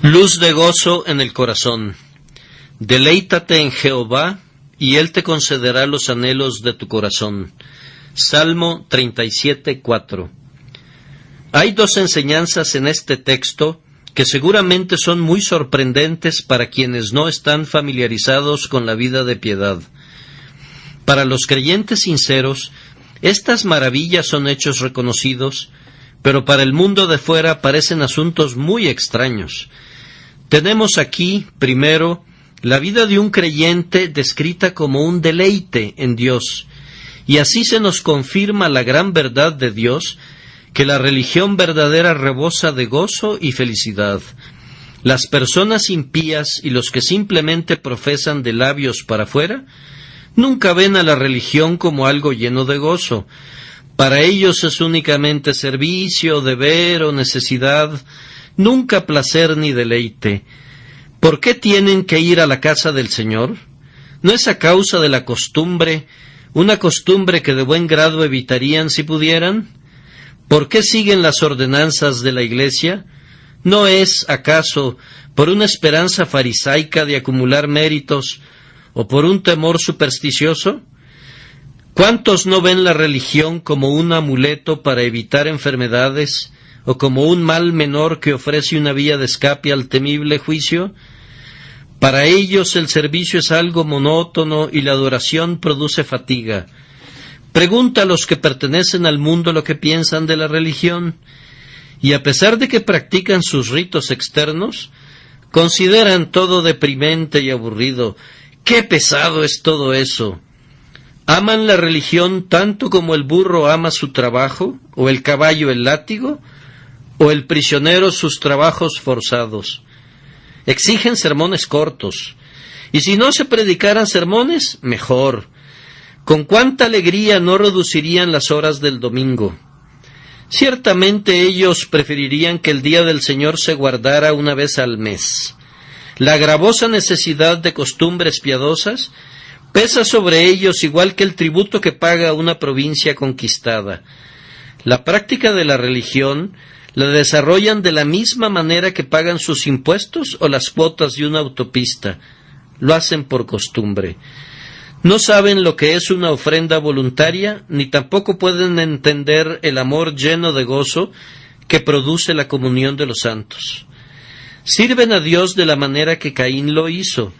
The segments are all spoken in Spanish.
Luz de gozo en el corazón. Deleítate en Jehová, y Él te concederá los anhelos de tu corazón. Salmo 37:4. Hay dos enseñanzas en este texto que seguramente son muy sorprendentes para quienes no están familiarizados con la vida de piedad. Para los creyentes sinceros, estas maravillas son hechos reconocidos, pero para el mundo de fuera parecen asuntos muy extraños. Tenemos aquí, primero, la vida de un creyente descrita como un deleite en Dios, y así se nos confirma la gran verdad de Dios, que la religión verdadera rebosa de gozo y felicidad. Las personas impías y los que simplemente profesan de labios para afuera, nunca ven a la religión como algo lleno de gozo. Para ellos es únicamente servicio, deber o necesidad, nunca placer ni deleite. ¿Por qué tienen que ir a la casa del Señor? ¿No es a causa de la costumbre, una costumbre que de buen grado evitarían si pudieran? ¿Por qué siguen las ordenanzas de la Iglesia? ¿No es, acaso, por una esperanza farisaica de acumular méritos o por un temor supersticioso? ¿Cuántos no ven la religión como un amuleto para evitar enfermedades o como un mal menor que ofrece una vía de escape al temible juicio? Para ellos el servicio es algo monótono y la adoración produce fatiga. Pregunta a los que pertenecen al mundo lo que piensan de la religión, y a pesar de que practican sus ritos externos, consideran todo deprimente y aburrido. ¡Qué pesado es todo eso! ¿Aman la religión tanto como el burro ama su trabajo, o el caballo el látigo, o el prisionero sus trabajos forzados? Exigen sermones cortos, y si no se predicaran sermones, mejor. ¿Con cuánta alegría no reducirían las horas del domingo? Ciertamente ellos preferirían que el día del Señor se guardara una vez al mes. La gravosa necesidad de costumbres piadosas pesa sobre ellos igual que el tributo que paga una provincia conquistada. La práctica de la religión la desarrollan de la misma manera que pagan sus impuestos o las cuotas de una autopista. Lo hacen por costumbre. No saben lo que es una ofrenda voluntaria, ni tampoco pueden entender el amor lleno de gozo que produce la comunión de los santos. Sirven a Dios de la manera que Caín lo hizo,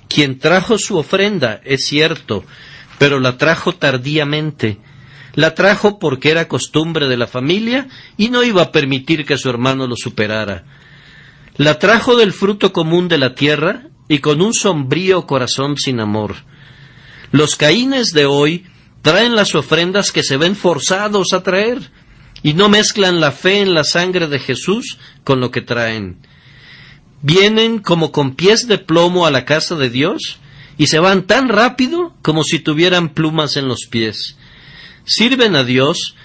quien trajo su ofrenda, es cierto, pero la trajo tardíamente. La trajo porque era costumbre de la familia y no iba a permitir que su hermano lo superara. La trajo del fruto común de la tierra y con un sombrío corazón sin amor. Los Caínes de hoy traen las ofrendas que se ven forzados a traer y no mezclan la fe en la sangre de Jesús con lo que traen. Vienen como con pies de plomo a la casa de Dios y se van tan rápido como si tuvieran plumas en los pies. Sirven a Dios,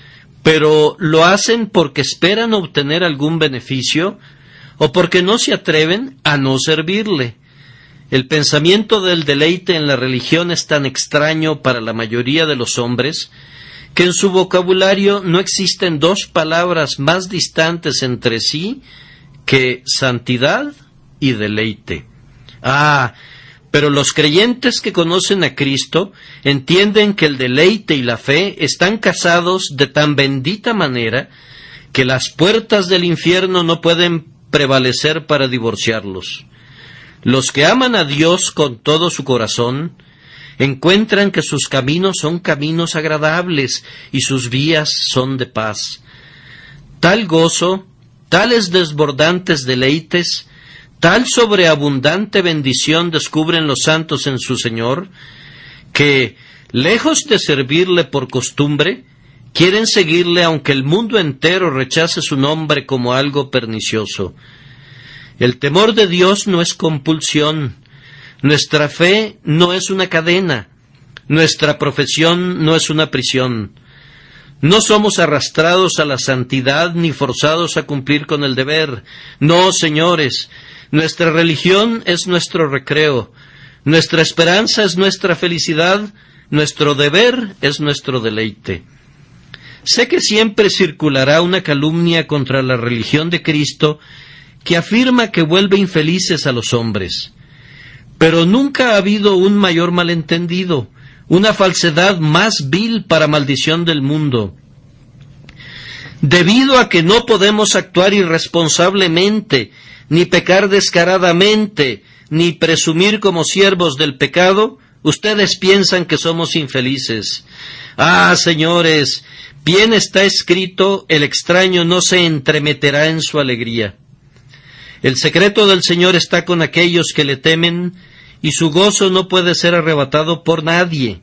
pero lo hacen porque esperan obtener algún beneficio o porque no se atreven a no servirle. El pensamiento del deleite en la religión es tan extraño para la mayoría de los hombres que en su vocabulario no existen dos palabras más distantes entre sí que santidad y deleite. Pero los creyentes que conocen a Cristo entienden que el deleite y la fe están casados de tan bendita manera que las puertas del infierno no pueden prevalecer para divorciarlos. Los que aman a Dios con todo su corazón encuentran que sus caminos son caminos agradables y sus vías son de paz. Tal gozo, tales desbordantes deleites, tal sobreabundante bendición descubren los santos en su Señor, que, lejos de servirle por costumbre, quieren seguirle aunque el mundo entero rechace su nombre como algo pernicioso. El temor de Dios no es compulsión, nuestra fe no es una cadena, nuestra profesión no es una prisión. No somos arrastrados a la santidad ni forzados a cumplir con el deber. No, señores, nuestra religión es nuestro recreo, nuestra esperanza es nuestra felicidad, nuestro deber es nuestro deleite. Sé que siempre circulará una calumnia contra la religión de Cristo que afirma que vuelve infelices a los hombres. Pero nunca ha habido un mayor malentendido, una falsedad más vil para maldición del mundo. Debido a que no podemos actuar irresponsablemente, ni pecar descaradamente, ni presumir como siervos del pecado, ustedes piensan que somos infelices. Ah, señores, bien está escrito, el extraño no se entremeterá en su alegría. El secreto del Señor está con aquellos que le temen, y su gozo no puede ser arrebatado por nadie.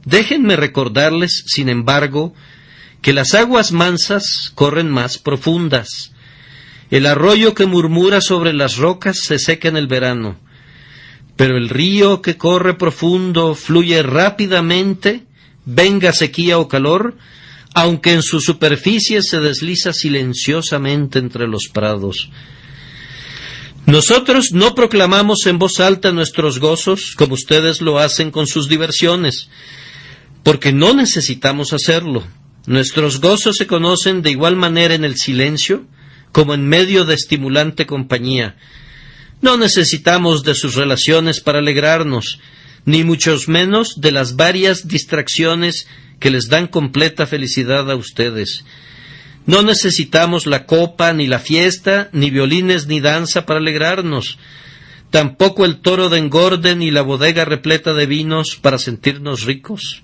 Déjenme recordarles, sin embargo, que las aguas mansas corren más profundas. El arroyo que murmura sobre las rocas se seca en el verano, pero el río que corre profundo fluye rápidamente, venga sequía o calor, aunque en su superficie se desliza silenciosamente entre los prados. Nosotros no proclamamos en voz alta nuestros gozos como ustedes lo hacen con sus diversiones, porque no necesitamos hacerlo. Nuestros gozos se conocen de igual manera en el silencio como en medio de estimulante compañía. No necesitamos de sus relaciones para alegrarnos, ni muchos menos de las varias distracciones que les dan completa felicidad a ustedes. No necesitamos la copa, ni la fiesta, ni violines, ni danza para alegrarnos, tampoco el toro de engorde, ni la bodega repleta de vinos para sentirnos ricos.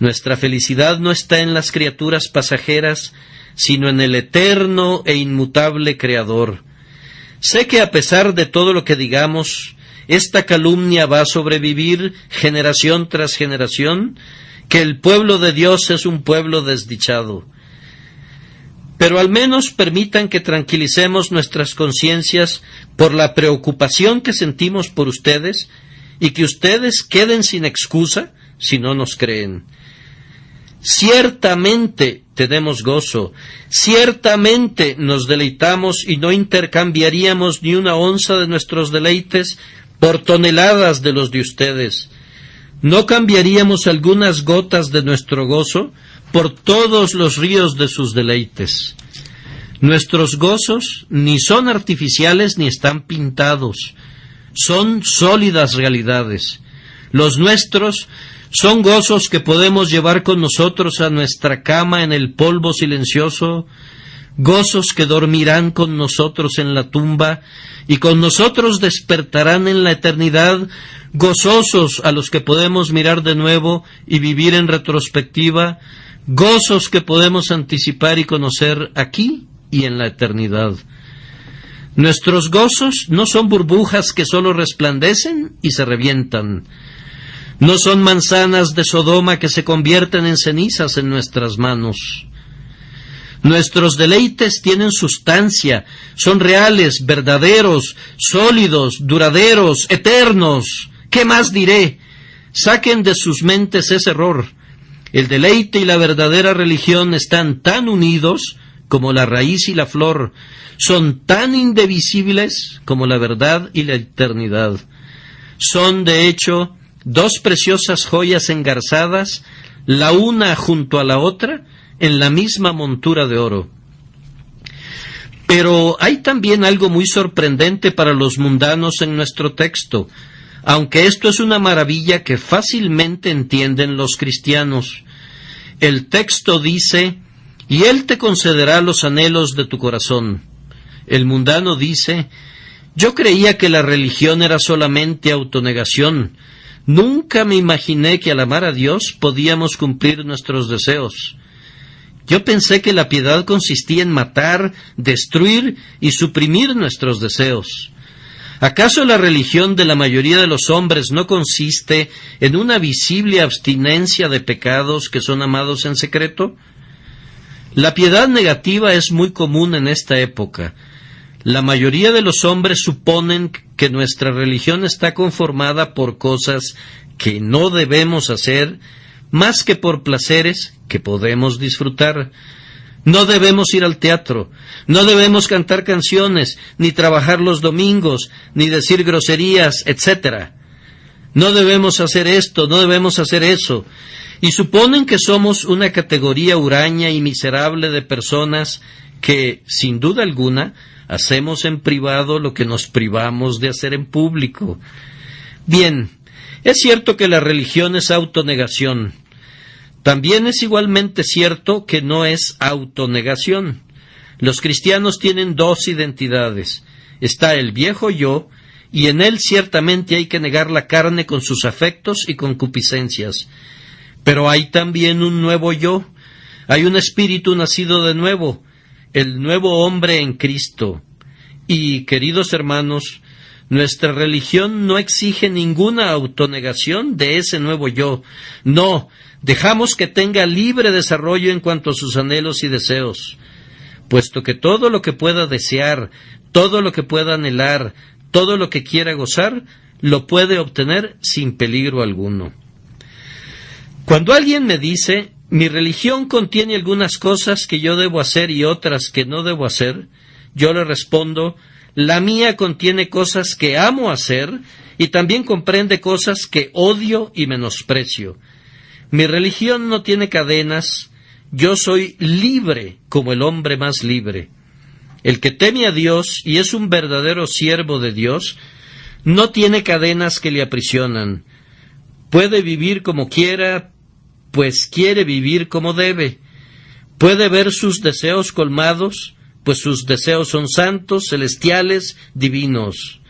Nuestra felicidad no está en las criaturas pasajeras, sino en el eterno e inmutable Creador. Sé que a pesar de todo lo que digamos, esta calumnia va a sobrevivir generación tras generación, que el pueblo de Dios es un pueblo desdichado. Pero al menos permitan que tranquilicemos nuestras conciencias por la preocupación que sentimos por ustedes y que ustedes queden sin excusa si no nos creen. Ciertamente tenemos gozo, ciertamente nos deleitamos y no intercambiaríamos ni una onza de nuestros deleites por toneladas de los de ustedes. No cambiaríamos algunas gotas de nuestro gozo por todos los ríos de sus deleites. Nuestros gozos ni son artificiales ni están pintados, son sólidas realidades. Los nuestros son gozos que podemos llevar con nosotros a nuestra cama en el polvo silencioso, gozos que dormirán con nosotros en la tumba y con nosotros despertarán en la eternidad, gozosos a los que podemos mirar de nuevo y vivir en retrospectiva, gozos que podemos anticipar y conocer aquí y en la eternidad. Nuestros gozos no son burbujas que solo resplandecen y se revientan. No son manzanas de Sodoma que se convierten en cenizas en nuestras manos. Nuestros deleites tienen sustancia, son reales, verdaderos, sólidos, duraderos, eternos. ¿Qué más diré? Saquen de sus mentes ese error. El deleite y la verdadera religión están tan unidos como la raíz y la flor, son tan indivisibles como la verdad y la eternidad. Son, de hecho, dos preciosas joyas engarzadas, la una junto a la otra, en la misma montura de oro. Pero hay también algo muy sorprendente para los mundanos en nuestro texto, aunque esto es una maravilla que fácilmente entienden los cristianos. El texto dice, y Él te concederá los anhelos de tu corazón. El mundano dice, yo creía que la religión era solamente autonegación. Nunca me imaginé que al amar a Dios podíamos cumplir nuestros deseos. Yo pensé que la piedad consistía en matar, destruir y suprimir nuestros deseos. ¿Acaso la religión de la mayoría de los hombres no consiste en una visible abstinencia de pecados que son amados en secreto? La piedad negativa es muy común en esta época. La mayoría de los hombres suponen que nuestra religión está conformada por cosas que no debemos hacer, más que por placeres que podemos disfrutar. No debemos ir al teatro, no debemos cantar canciones, ni trabajar los domingos, ni decir groserías, etc. No debemos hacer esto, no debemos hacer eso. Y suponen que somos una categoría huraña y miserable de personas que, sin duda alguna, hacemos en privado lo que nos privamos de hacer en público. Bien, es cierto que la religión es autonegación. También es igualmente cierto que no es autonegación. Los cristianos tienen dos identidades. Está el viejo yo, y en él ciertamente hay que negar la carne con sus afectos y concupiscencias. Pero hay también un nuevo yo. Hay un espíritu nacido de nuevo, el nuevo hombre en Cristo. Y, queridos hermanos, nuestra religión no exige ninguna autonegación de ese nuevo yo. No, dejamos que tenga libre desarrollo en cuanto a sus anhelos y deseos, puesto que todo lo que pueda desear, todo lo que pueda anhelar, todo lo que quiera gozar, lo puede obtener sin peligro alguno. Cuando alguien me dice, mi religión contiene algunas cosas que yo debo hacer y otras que no debo hacer, yo le respondo, la mía contiene cosas que amo hacer y también comprende cosas que odio y menosprecio. Mi religión no tiene cadenas, yo soy libre como el hombre más libre. El que teme a Dios y es un verdadero siervo de Dios, no tiene cadenas que le aprisionan. Puede vivir como quiera, pues quiere vivir como debe. Puede ver sus deseos colmados, pues sus deseos son santos, celestiales, divinos.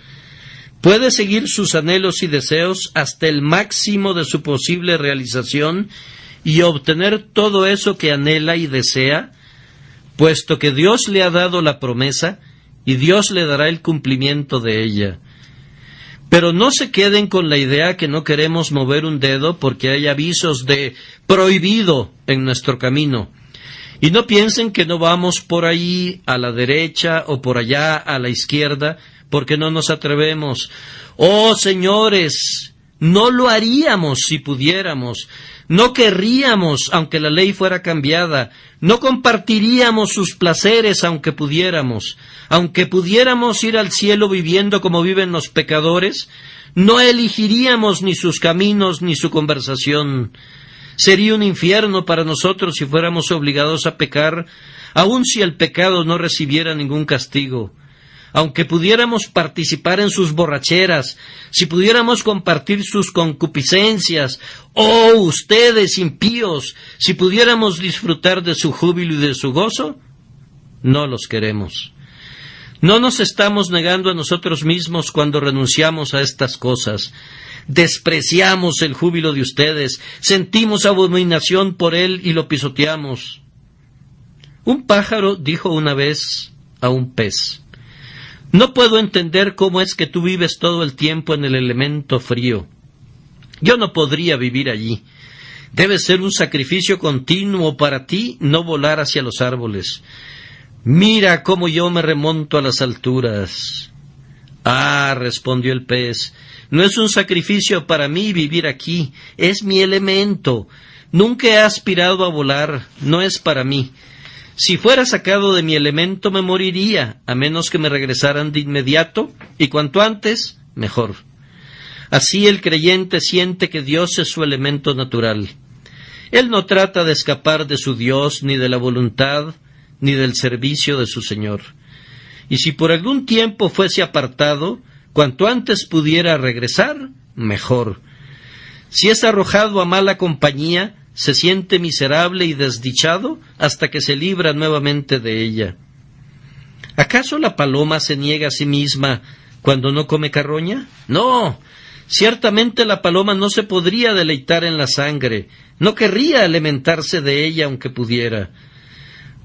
Puede seguir sus anhelos y deseos hasta el máximo de su posible realización y obtener todo eso que anhela y desea, puesto que Dios le ha dado la promesa y Dios le dará el cumplimiento de ella. Pero no se queden con la idea que no queremos mover un dedo porque hay avisos de prohibido en nuestro camino. Y no piensen que no vamos por ahí a la derecha o por allá a la izquierda porque no nos atrevemos. ¡Oh, señores! No lo haríamos si pudiéramos. No querríamos aunque la ley fuera cambiada. No compartiríamos sus placeres aunque pudiéramos. Aunque pudiéramos ir al cielo viviendo como viven los pecadores, no elegiríamos ni sus caminos ni su conversación. Sería un infierno para nosotros si fuéramos obligados a pecar, aun si el pecado no recibiera ningún castigo. Aunque pudiéramos participar en sus borracheras, si pudiéramos compartir sus concupiscencias, ¡oh, ustedes impíos! Si pudiéramos disfrutar de su júbilo y de su gozo, no los queremos. No nos estamos negando a nosotros mismos cuando renunciamos a estas cosas. Despreciamos el júbilo de ustedes, sentimos abominación por él y lo pisoteamos. Un pájaro dijo una vez a un pez, no puedo entender cómo es que tú vives todo el tiempo en el elemento frío. Yo no podría vivir allí. Debe ser un sacrificio continuo para ti no volar hacia los árboles. Mira cómo yo me remonto a las alturas. Ah, respondió el pez, no es un sacrificio para mí vivir aquí, es mi elemento. Nunca he aspirado a volar, no es para mí. Si fuera sacado de mi elemento me moriría, a menos que me regresaran de inmediato, y cuanto antes, mejor. Así el creyente siente que Dios es su elemento natural. Él no trata de escapar de su Dios, ni de la voluntad, ni del servicio de su Señor. Y si por algún tiempo fuese apartado, cuanto antes pudiera regresar, mejor. Si es arrojado a mala compañía, se siente miserable y desdichado hasta que se libra nuevamente de ella. ¿Acaso la paloma se niega a sí misma cuando no come carroña? No, ciertamente la paloma no se podría deleitar en la sangre, no querría alimentarse de ella aunque pudiera.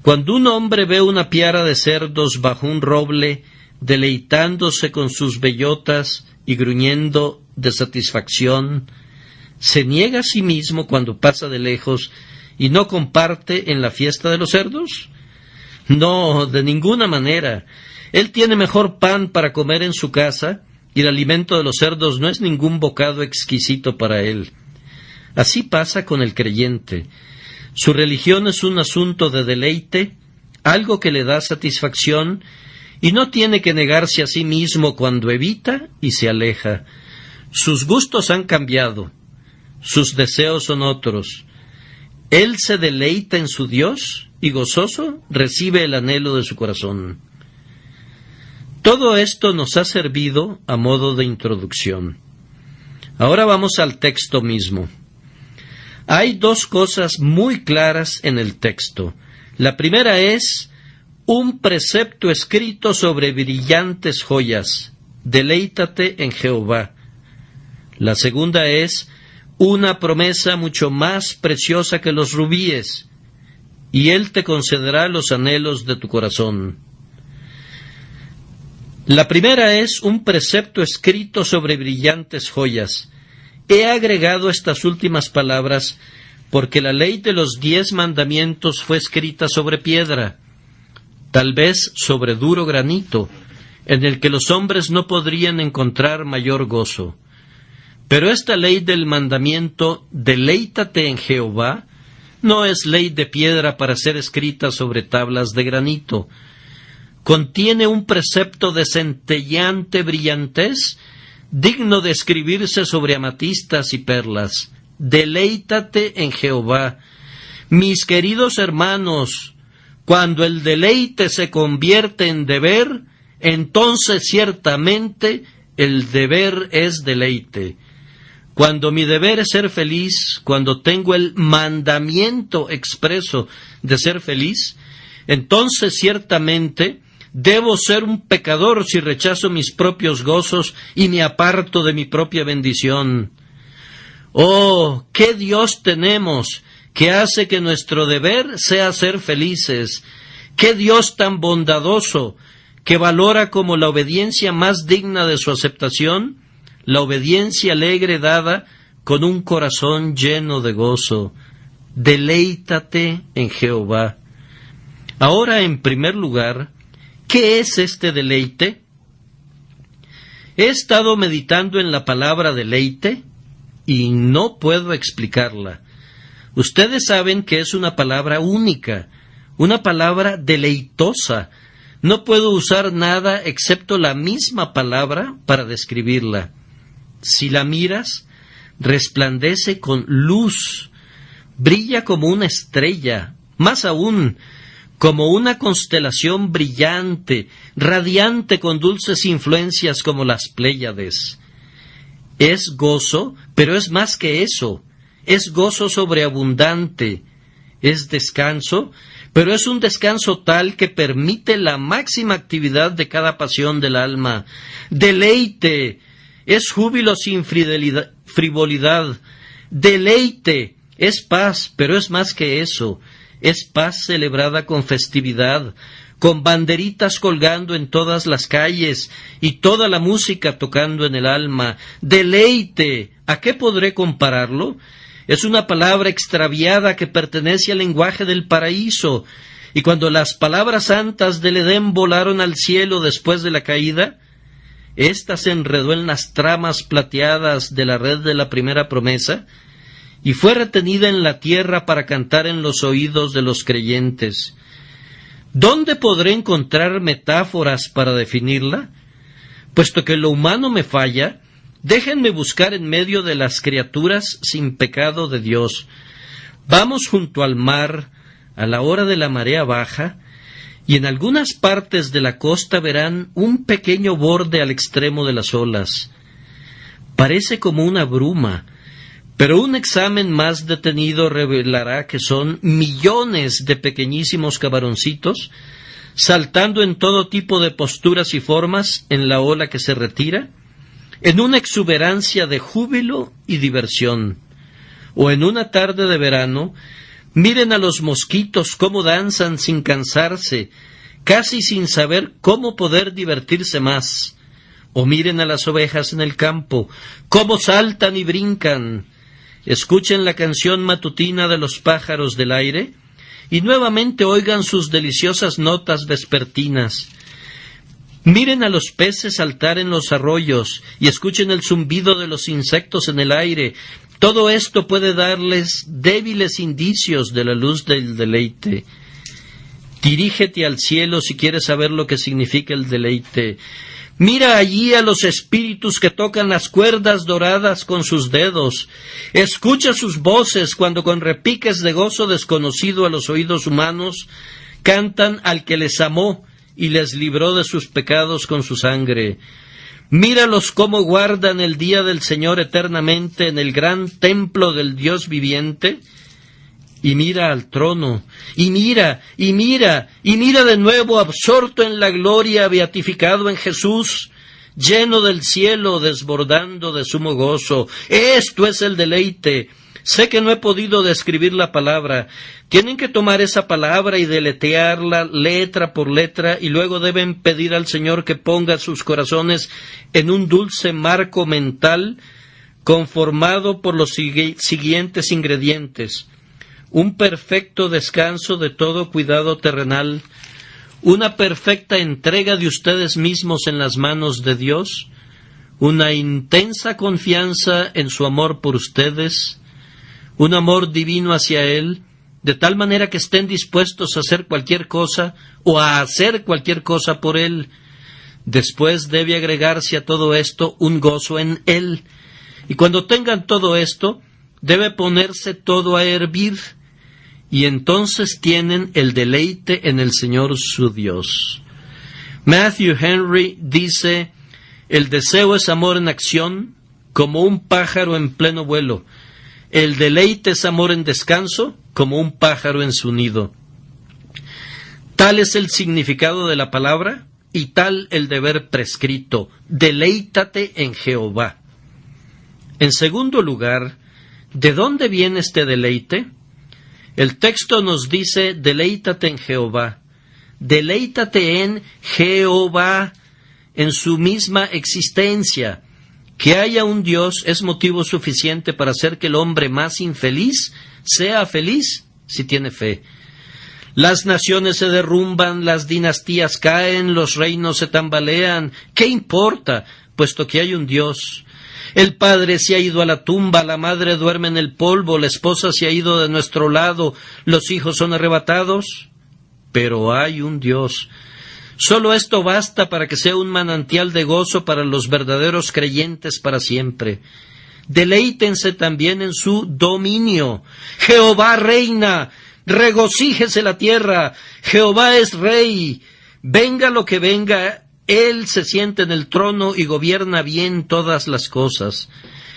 Cuando un hombre ve una piara de cerdos bajo un roble, deleitándose con sus bellotas y gruñendo de satisfacción, ¿se niega a sí mismo cuando pasa de lejos y no comparte en la fiesta de los cerdos? No, de ninguna manera. Él tiene mejor pan para comer en su casa y el alimento de los cerdos no es ningún bocado exquisito para él. Así pasa con el creyente. Su religión es un asunto de deleite, algo que le da satisfacción, y no tiene que negarse a sí mismo cuando evita y se aleja. Sus gustos han cambiado, sus deseos son otros. Él se deleita en su Dios y gozoso recibe el anhelo de su corazón. Todo esto nos ha servido a modo de introducción. Ahora vamos al texto mismo. Hay dos cosas muy claras en el texto. La primera es un precepto escrito sobre brillantes joyas. Deleítate en Jehová. La segunda es una promesa mucho más preciosa que los rubíes, y Él te concederá los anhelos de tu corazón. La primera es un precepto escrito sobre brillantes joyas. He agregado estas últimas palabras porque la ley de los 10 mandamientos fue escrita sobre piedra, tal vez sobre duro granito, en el que los hombres no podrían encontrar mayor gozo. Pero esta ley del mandamiento, deleítate en Jehová, no es ley de piedra para ser escrita sobre tablas de granito. Contiene un precepto de centelleante brillantez, digno de escribirse sobre amatistas y perlas. Deleítate en Jehová. Mis queridos hermanos, cuando el deleite se convierte en deber, entonces ciertamente el deber es deleite. Cuando mi deber es ser feliz, cuando tengo el mandamiento expreso de ser feliz, entonces ciertamente debo ser un pecador si rechazo mis propios gozos y me aparto de mi propia bendición. ¡Oh, qué Dios tenemos que hace que nuestro deber sea ser felices! ¡Qué Dios tan bondadoso que valora como la obediencia más digna de su aceptación la obediencia alegre dada con un corazón lleno de gozo! Deleítate en Jehová. Ahora, en primer lugar, ¿qué es este deleite? He estado meditando en la palabra deleite y no puedo explicarla. Ustedes saben que es una palabra única, una palabra deleitosa. No puedo usar nada excepto la misma palabra para describirla. Si la miras, resplandece con luz, brilla como una estrella, más aún, como una constelación brillante, radiante con dulces influencias como las Pléyades. Es gozo, pero es más que eso. Es gozo sobreabundante. Es descanso, pero es un descanso tal que permite la máxima actividad de cada pasión del alma. Deleite es júbilo sin frivolidad. Deleite es paz, pero es más que eso. Es paz celebrada con festividad, con banderitas colgando en todas las calles y toda la música tocando en el alma. Deleite, ¿a qué podré compararlo? Es una palabra extraviada que pertenece al lenguaje del paraíso, y cuando las palabras santas del Edén volaron al cielo después de la caída, ésta se enredó en las tramas plateadas de la red de la primera promesa, y fue retenida en la tierra para cantar en los oídos de los creyentes. ¿Dónde podré encontrar metáforas para definirla? Puesto que lo humano me falla, déjenme buscar en medio de las criaturas sin pecado de Dios. Vamos junto al mar, a la hora de la marea baja, y en algunas partes de la costa verán un pequeño borde al extremo de las olas. Parece como una bruma, pero un examen más detenido revelará que son millones de pequeñísimos camaroncitos saltando en todo tipo de posturas y formas en la ola que se retira, en una exuberancia de júbilo y diversión. O en una tarde de verano, miren a los mosquitos cómo danzan sin cansarse, casi sin saber cómo poder divertirse más. O miren a las ovejas en el campo, cómo saltan y brincan. Escuchen la canción matutina de los pájaros del aire y nuevamente oigan sus deliciosas notas vespertinas. Miren a los peces saltar en los arroyos y escuchen el zumbido de los insectos en el aire. Todo esto puede darles débiles indicios de la luz del deleite. Dirígete al cielo si quieres saber lo que significa el deleite. Mira allí a los espíritus que tocan las cuerdas doradas con sus dedos. Escucha sus voces cuando con repiques de gozo desconocido a los oídos humanos cantan al que les amó y les libró de sus pecados con su sangre. Míralos cómo guardan el día del Señor eternamente en el gran templo del Dios viviente. Y mira al trono, y mira de nuevo, absorto en la gloria, beatificado en Jesús, lleno del cielo, desbordando de sumo gozo. Esto es el deleite. Sé que no he podido describir la palabra. Tienen que tomar esa palabra y deletrearla letra por letra, y luego deben pedir al Señor que ponga sus corazones en un dulce marco mental conformado por los siguientes ingredientes: un perfecto descanso de todo cuidado terrenal, una perfecta entrega de ustedes mismos en las manos de Dios, una intensa confianza en su amor por ustedes, un amor divino hacia Él, de tal manera que estén dispuestos a hacer cualquier cosa o a hacer cualquier cosa por Él. Después debe agregarse a todo esto un gozo en Él. Y cuando tengan todo esto, debe ponerse todo a hervir, y entonces tienen el deleite en el Señor su Dios. Matthew Henry dice: el deseo es amor en acción, como un pájaro en pleno vuelo. El deleite es amor en descanso, como un pájaro en su nido. Tal es el significado de la palabra, y tal el deber prescrito: deleítate en Jehová. En segundo lugar, ¿de dónde viene este deleite? El texto nos dice: deleítate en Jehová. Deleítate en Jehová, en su misma existencia. Que haya un Dios es motivo suficiente para hacer que el hombre más infeliz sea feliz si tiene fe. Las naciones se derrumban, las dinastías caen, los reinos se tambalean. ¿Qué importa, puesto que hay un Dios? El padre se ha ido a la tumba, la madre duerme en el polvo, la esposa se ha ido de nuestro lado, los hijos son arrebatados. Pero hay un Dios. Solo esto basta para que sea un manantial de gozo para los verdaderos creyentes para siempre. Deleítense también en su dominio. Jehová reina, regocíjese la tierra, Jehová es rey. Venga lo que venga, Él se sienta en el trono y gobierna bien todas las cosas.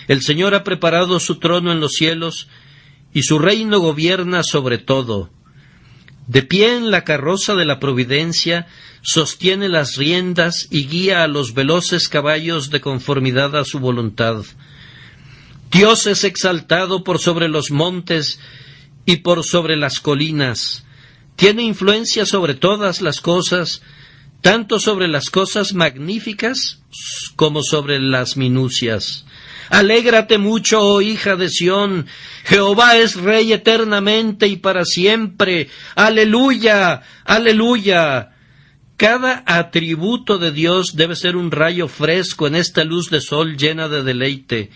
El Señor ha preparado su trono en los cielos, y su reino gobierna sobre todo. De pie en la carroza de la providencia, sostiene las riendas y guía a los veloces caballos de conformidad a su voluntad. Dios es exaltado por sobre los montes y por sobre las colinas. Tiene influencia sobre todas las cosas, tanto sobre las cosas magníficas como sobre las minucias. Alégrate mucho, oh hija de Sión, Jehová es Rey eternamente y para siempre. ¡Aleluya! ¡Aleluya! Cada atributo de Dios debe ser un rayo fresco en esta luz de sol llena de deleite.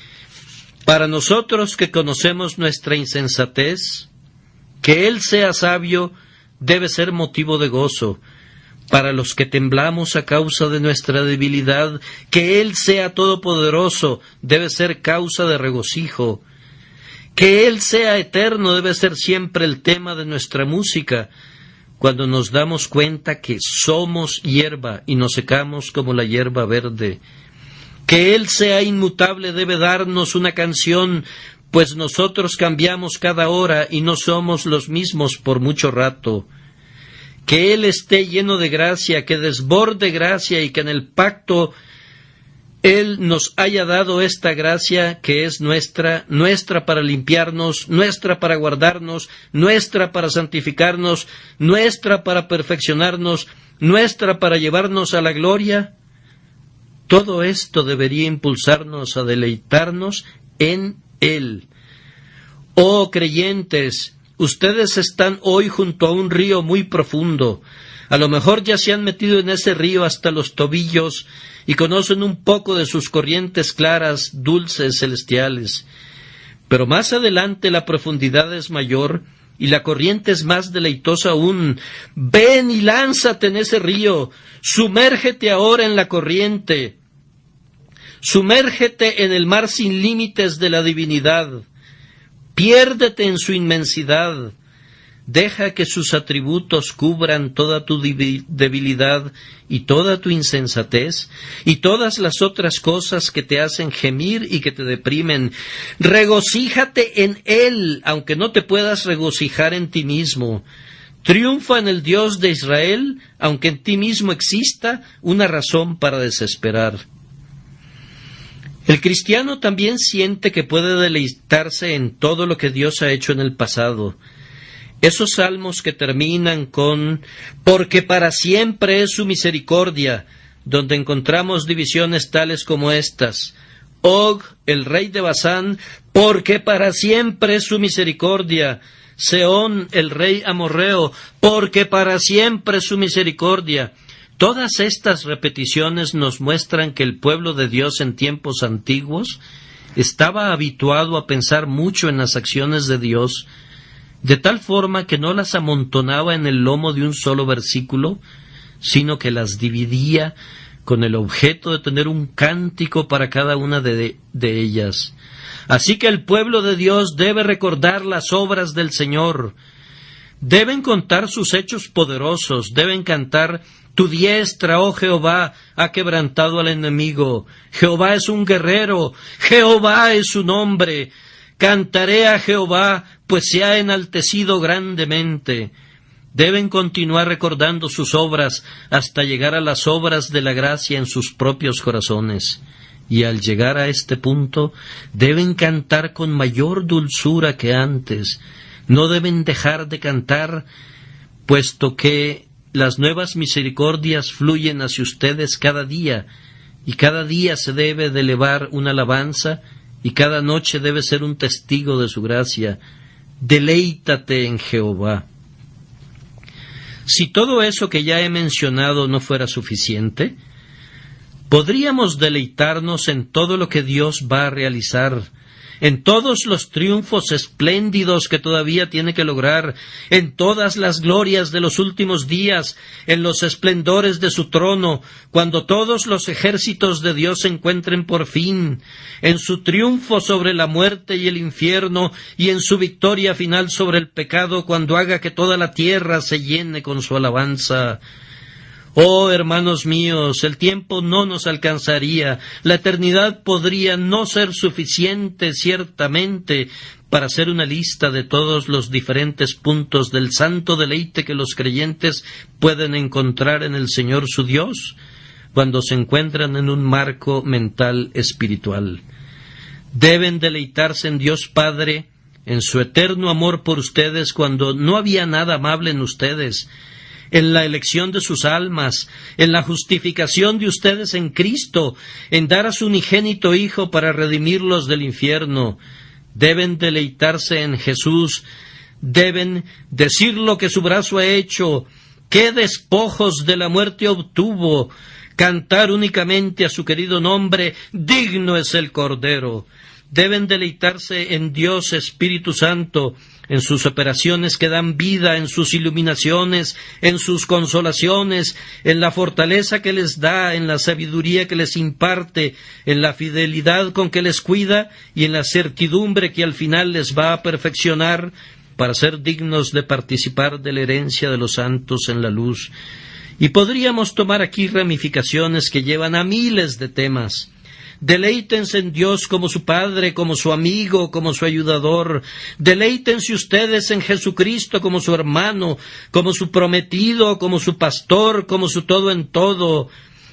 Para nosotros que conocemos nuestra insensatez, que Él sea sabio debe ser motivo de gozo. Para los que temblamos a causa de nuestra debilidad, que Él sea todopoderoso debe ser causa de regocijo. Que Él sea eterno debe ser siempre el tema de nuestra música, cuando nos damos cuenta que somos hierba y nos secamos como la hierba verde. Que Él sea inmutable debe darnos una canción, pues nosotros cambiamos cada hora y no somos los mismos por mucho rato. Que Él esté lleno de gracia, que desborde gracia y que en el pacto Él nos haya dado esta gracia que es nuestra para limpiarnos, nuestra para guardarnos, nuestra para santificarnos, nuestra para perfeccionarnos, nuestra para llevarnos a la gloria. Todo esto debería impulsarnos a deleitarnos en Él. Oh creyentes, ustedes están hoy junto a un río muy profundo. A lo mejor ya se han metido en ese río hasta los tobillos y conocen un poco de sus corrientes claras, dulces, celestiales. Pero más adelante la profundidad es mayor y la corriente es más deleitosa aún. Ven y lánzate en ese río, sumérgete ahora en la corriente, sumérgete en el mar sin límites de la divinidad. Piérdete en su inmensidad. Deja que sus atributos cubran toda tu debilidad y toda tu insensatez y todas las otras cosas que te hacen gemir y que te deprimen. Regocíjate en Él, aunque no te puedas regocijar en ti mismo. Triunfa en el Dios de Israel, aunque en ti mismo exista una razón para desesperar. El cristiano también siente que puede deleitarse en todo lo que Dios ha hecho en el pasado. Esos salmos que terminan con «porque para siempre es su misericordia», donde encontramos divisiones tales como estas: Og, el rey de Basán, «porque para siempre es su misericordia», Sehón, el rey amorreo, «porque para siempre es su misericordia». Todas estas repeticiones nos muestran que el pueblo de Dios en tiempos antiguos estaba habituado a pensar mucho en las acciones de Dios, de tal forma que no las amontonaba en el lomo de un solo versículo, sino que las dividía con el objeto de tener un cántico para cada una de ellas. Así que el pueblo de Dios debe recordar las obras del Señor, deben contar sus hechos poderosos, deben cantar: «Tu diestra, oh Jehová, ha quebrantado al enemigo. Jehová es un guerrero, Jehová es su nombre. Cantaré a Jehová, pues se ha enaltecido grandemente». Deben continuar recordando sus obras hasta llegar a las obras de la gracia en sus propios corazones. Y al llegar a este punto, deben cantar con mayor dulzura que antes. No deben dejar de cantar, puesto que las nuevas misericordias fluyen hacia ustedes cada día, y cada día se debe de elevar una alabanza, y cada noche debe ser un testigo de su gracia. Deleítate en Jehová. Si todo eso que ya he mencionado no fuera suficiente, podríamos deleitarnos en todo lo que Dios va a realizar, en todos los triunfos espléndidos que todavía tiene que lograr, en todas las glorias de los últimos días, en los esplendores de su trono, cuando todos los ejércitos de Dios se encuentren por fin, en su triunfo sobre la muerte y el infierno, y en su victoria final sobre el pecado, cuando haga que toda la tierra se llene con su alabanza. Oh, hermanos míos, el tiempo no nos alcanzaría, la eternidad podría no ser suficiente, ciertamente, para hacer una lista de todos los diferentes puntos del santo deleite que los creyentes pueden encontrar en el Señor su Dios, cuando se encuentran en un marco mental espiritual. Deben deleitarse en Dios Padre, en su eterno amor por ustedes cuando no había nada amable en ustedes, en la elección de sus almas, en la justificación de ustedes en Cristo, en dar a su unigénito Hijo para redimirlos del infierno. Deben deleitarse en Jesús, deben decir lo que su brazo ha hecho, qué despojos de la muerte obtuvo, cantar únicamente a su querido nombre: digno es el Cordero. Deben deleitarse en Dios Espíritu Santo, en sus operaciones que dan vida, en sus iluminaciones, en sus consolaciones, en la fortaleza que les da, en la sabiduría que les imparte, en la fidelidad con que les cuida y en la certidumbre que al final les va a perfeccionar para ser dignos de participar de la herencia de los santos en la luz. Y podríamos tomar aquí ramificaciones que llevan a miles de temas. Deleítense en Dios como su Padre, como su amigo, como su ayudador. Deleítense ustedes en Jesucristo como su hermano, como su prometido, como su pastor, como su todo en todo.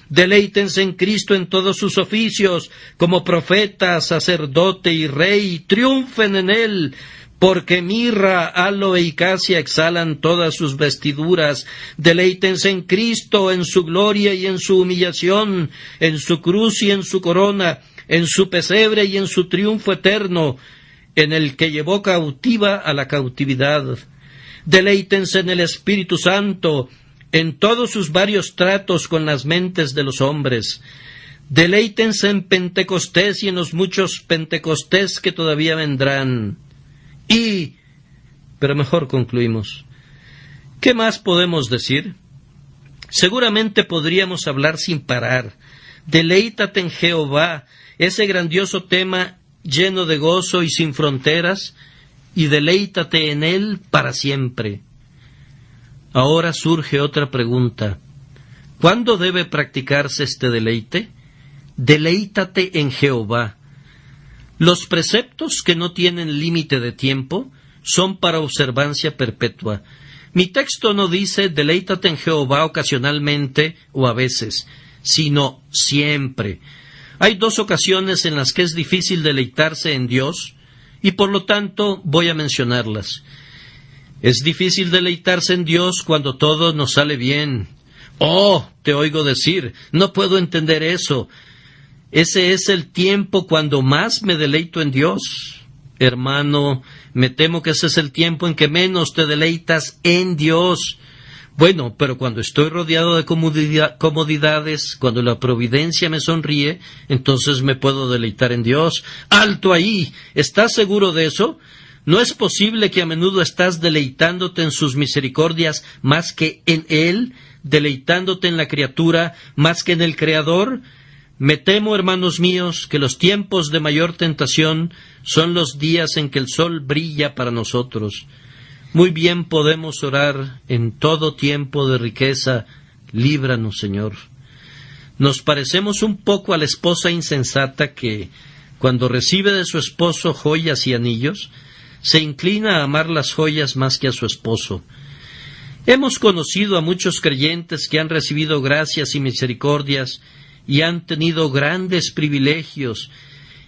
Deleítense en Cristo en todos sus oficios, como profeta, sacerdote y rey. Triunfen en Él, porque mirra, aloe y casia exhalan todas sus vestiduras. Deleítense en Cristo, en su gloria y en su humillación, en su cruz y en su corona, en su pesebre y en su triunfo eterno, en el que llevó cautiva a la cautividad. Deleítense en el Espíritu Santo, en todos sus varios tratos con las mentes de los hombres. Deleítense en Pentecostés y en los muchos Pentecostés que todavía vendrán. Pero mejor concluimos. ¿Qué más podemos decir? Seguramente podríamos hablar sin parar. Deleítate en Jehová, ese grandioso tema lleno de gozo y sin fronteras, y deleítate en Él para siempre. Ahora surge otra pregunta. ¿Cuándo debe practicarse este deleite? Deleítate en Jehová. Los preceptos que no tienen límite de tiempo son para observancia perpetua. Mi texto no dice deleítate en Jehová ocasionalmente o a veces, sino siempre. Hay dos ocasiones en las que es difícil deleitarse en Dios y por lo tanto voy a mencionarlas. Es difícil deleitarse en Dios cuando todo nos sale bien. Oh, te oigo decir, no puedo entender eso. Ese es el tiempo cuando más me deleito en Dios. Hermano, me temo que ese es el tiempo en que menos te deleitas en Dios. Bueno, pero cuando estoy rodeado de comodidades, cuando la providencia me sonríe, entonces me puedo deleitar en Dios. ¡Alto ahí! ¿Estás seguro de eso? ¿No es posible que a menudo estás deleitándote en sus misericordias más que en Él, deleitándote en la criatura más que en el Creador? Me temo, hermanos míos, que los tiempos de mayor tentación son los días en que el sol brilla para nosotros. Muy bien podemos orar en todo tiempo de riqueza, líbranos, Señor. Nos parecemos un poco a la esposa insensata que, cuando recibe de su esposo joyas y anillos, se inclina a amar las joyas más que a su esposo. Hemos conocido a muchos creyentes que han recibido gracias y misericordias y han tenido grandes privilegios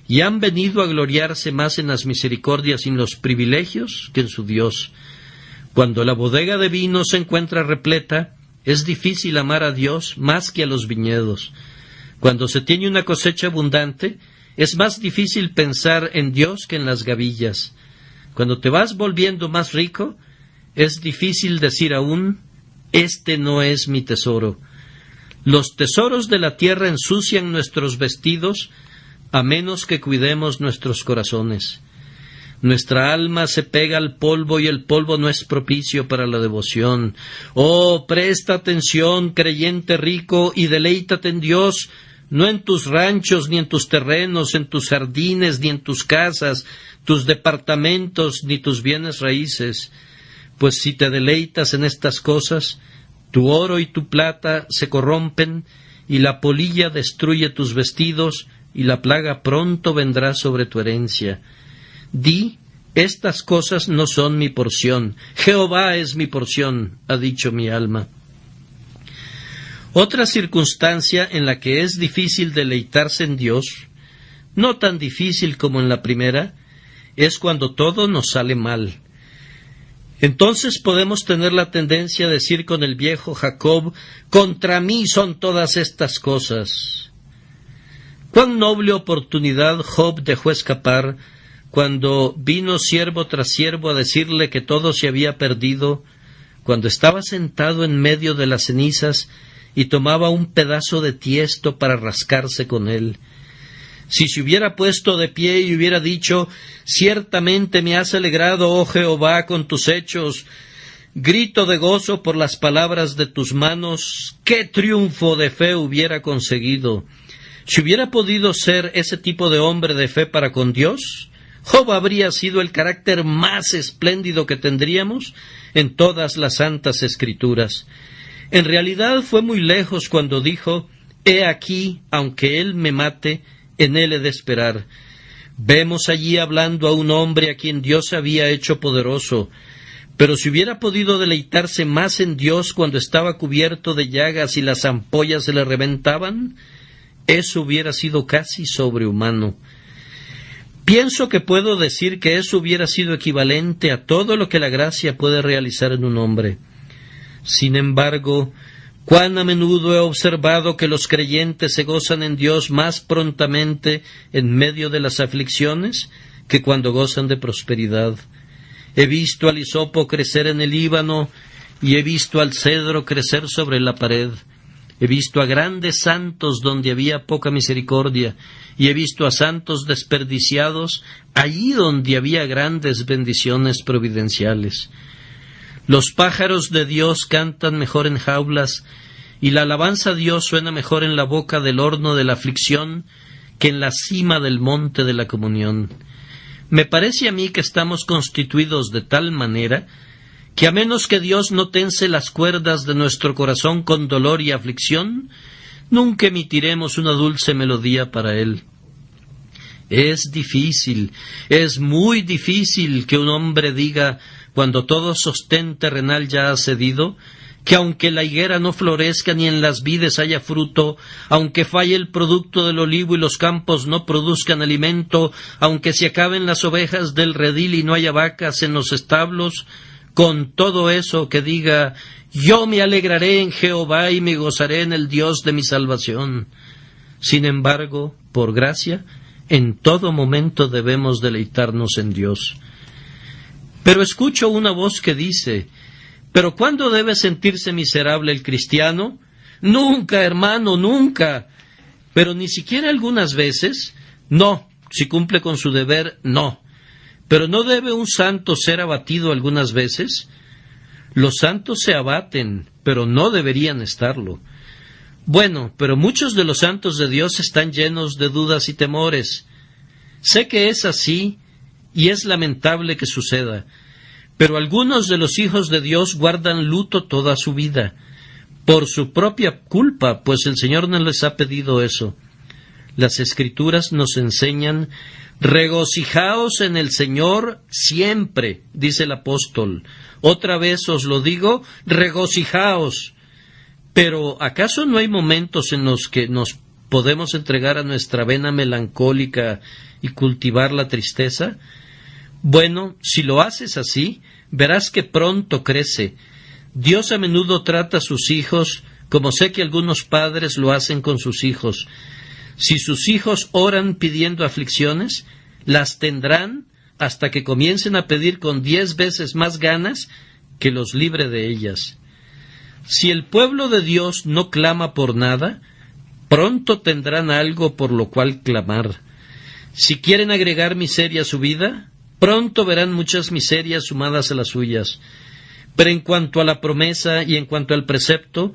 y han venido a gloriarse más en las misericordias y en los privilegios que en su Dios. Cuando la bodega de vino se encuentra repleta, es difícil amar a Dios más que a los viñedos. Cuando se tiene una cosecha abundante, es más difícil pensar en Dios que en las gavillas. Cuando te vas volviendo más rico, es difícil decir aún, este no es mi tesoro. Los tesoros de la tierra ensucian nuestros vestidos, a menos que cuidemos nuestros corazones. Nuestra alma se pega al polvo y el polvo no es propicio para la devoción. Oh, presta atención, creyente rico, y deleítate en Dios, no en tus ranchos, ni en tus terrenos, en tus jardines, ni en tus casas, tus departamentos, ni tus bienes raíces. Pues si te deleitas en estas cosas, tu oro y tu plata se corrompen, y la polilla destruye tus vestidos, y la plaga pronto vendrá sobre tu herencia. Di, estas cosas no son mi porción. Jehová es mi porción, ha dicho mi alma. Otra circunstancia en la que es difícil deleitarse en Dios, no tan difícil como en la primera, es cuando todo nos sale mal. Entonces podemos tener la tendencia a decir con el viejo Jacob, contra mí son todas estas cosas. Cuán noble oportunidad Job dejó escapar cuando vino siervo tras siervo a decirle que todo se había perdido, cuando estaba sentado en medio de las cenizas y tomaba un pedazo de tiesto para rascarse con él. Si se hubiera puesto de pie y hubiera dicho, ciertamente me has alegrado, oh Jehová, con tus hechos, grito de gozo por las palabras de tus manos, qué triunfo de fe hubiera conseguido. Si hubiera podido ser ese tipo de hombre de fe para con Dios, Job habría sido el carácter más espléndido que tendríamos en todas las santas escrituras. En realidad fue muy lejos cuando dijo, he aquí, aunque él me mate, en él he de esperar. Vemos allí hablando a un hombre a quien Dios había hecho poderoso, pero si hubiera podido deleitarse más en Dios cuando estaba cubierto de llagas y las ampollas se le reventaban, eso hubiera sido casi sobrehumano. Pienso que puedo decir que eso hubiera sido equivalente a todo lo que la gracia puede realizar en un hombre. Sin embargo, cuán a menudo he observado que los creyentes se gozan en Dios más prontamente en medio de las aflicciones que cuando gozan de prosperidad. He visto al hisopo crecer en el Líbano y he visto al cedro crecer sobre la pared. He visto a grandes santos donde había poca misericordia, y he visto a santos desperdiciados allí donde había grandes bendiciones providenciales. Los pájaros de Dios cantan mejor en jaulas, y la alabanza a Dios suena mejor en la boca del horno de la aflicción que en la cima del monte de la comunión. Me parece a mí que estamos constituidos de tal manera que a menos que Dios no tense las cuerdas de nuestro corazón con dolor y aflicción, nunca emitiremos una dulce melodía para Él. Es difícil, es muy difícil que un hombre diga, cuando todo sostén terrenal ya ha cedido, que aunque la higuera no florezca ni en las vides haya fruto, aunque falle el producto del olivo y los campos no produzcan alimento, aunque se acaben las ovejas del redil y no haya vacas en los establos, con todo eso que diga, yo me alegraré en Jehová y me gozaré en el Dios de mi salvación. Sin embargo, por gracia, en todo momento debemos deleitarnos en Dios. Pero escucho una voz que dice, ¿pero cuándo debe sentirse miserable el cristiano? Nunca, hermano, nunca. Pero ni siquiera algunas veces. No, si cumple con su deber, no. Pero ¿no debe un santo ser abatido algunas veces? Los santos se abaten, pero no deberían estarlo. Bueno, pero muchos de los santos de Dios están llenos de dudas y temores. Sé que es así, y es lamentable que suceda. Pero algunos de los hijos de Dios guardan luto toda su vida, por su propia culpa, pues el Señor no les ha pedido eso. Las Escrituras nos enseñan, regocijaos en el Señor siempre, dice el apóstol. Otra vez os lo digo, regocijaos. Pero ¿acaso no hay momentos en los que nos podemos entregar a nuestra vena melancólica y cultivar la tristeza? Bueno, si lo haces así, verás que pronto crece. Dios a menudo trata a sus hijos como sé que algunos padres lo hacen con sus hijos. Si sus hijos oran pidiendo aflicciones, las tendrán hasta que comiencen a pedir con 10 veces más ganas que los libre de ellas. Si el pueblo de Dios no clama por nada, pronto tendrán algo por lo cual clamar. Si quieren agregar miseria a su vida, pronto verán muchas miserias sumadas a las suyas. Pero en cuanto a la promesa y en cuanto al precepto,